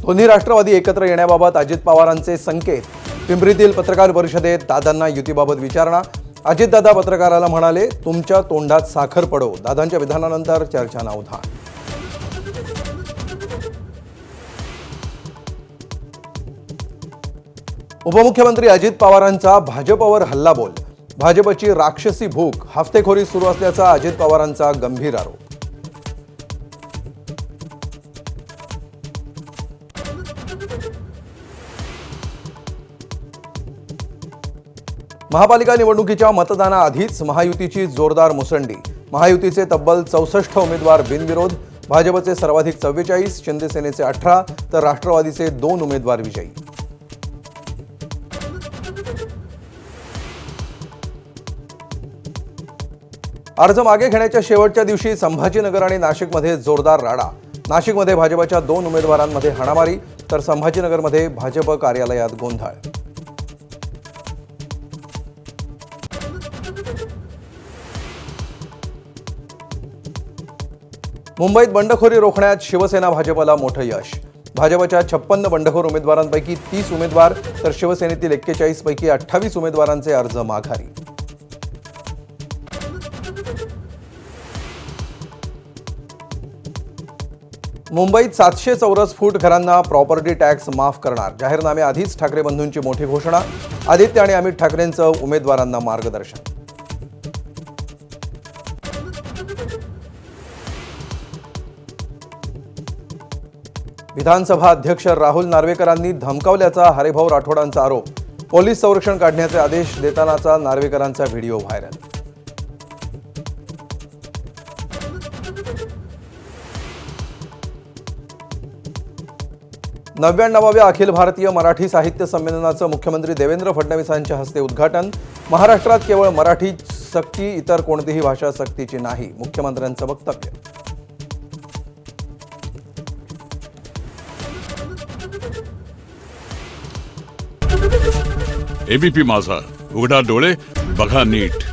दोन्ही राष्ट्रवादी एकत्र येण्याबाबत अजित पवारांचे संकेत. पिंपरीतील पत्रकार परिषदेत दादांना युतीबाबत विचारणा. अजितदादा पत्रकाराला म्हणाले, तुमच्या तोंडात साखर पडो. दादांच्या विधानानंतर चर्चांना उधाण. उपमुख्यमंत्री अजित पवारांचा भाजपवर हल्लाबोल. भाजपची राक्षसी भूक, हफ्तेखोरी सुरू असल्याचा अजित पवारांचा गंभीर आरोप. महापालिका निवडणुकीच्या मतदानाआधीच महायुतीची जोरदार मुसंडी. महायुतीचे तब्बल 64 उमेदवार बिनविरोध. भाजपचे सर्वाधिक 44, शिंदेसेनेचे 18 तर राष्ट्रवादीचे 2 उमेदवार विजयी. अर्ज मागे घेण्याच्या शेवटच्या दिवशी संभाजीनगर आणि नाशिकमध्ये जोरदार राडा. नाशिकमध्ये भाजपच्या 2 उमेदवारांमध्ये हाणामारी तर संभाजीनगरमध्ये भाजप कार्यालयात गोंधळ. मुंबईत बंडखोरी रोखण्यात शिवसेना भाजपला मोठं यश. भाजपच्या 56 बंडखोर उमेदवारांपैकी 30 उमेदवार तर शिवसेनेतील 41 पैकी 28 उमेदवारांचे अर्ज माघारी. मुंबईत 700 चौरस फूट घरांना प्रॉपर्टी टॅक्स माफ करणार. जाहीरनामे आधीच ठाकरे बंधूंची मोठी घोषणा. आदित्य आणि अमित ठाकरेंचं उमेदवारांना मार्गदर्शन. विधानसभा अध्यक्ष राहुल नार्वेकरांनी धमकावल्याचा हरिभाऊ राठोडांचा आरोप. पोलीस संरक्षण काढण्याचे आदेश देतानाचा नार्वेकरांचा व्हिडिओ व्हायरल. नव्याण्णवाव्या अखिल भारतीय मराठी साहित्य संमेलनाचं मुख्यमंत्री देवेंद्र फडणवीसांच्या हस्ते उद्घाटन. महाराष्ट्रात केवळ मराठी सक्ती, इतर कोणतीही भाषा सक्तीची नाही, मुख्यमंत्र्यांचं वक्तव्य. एबीपी माझा, उघडा डोळे बघा नीट.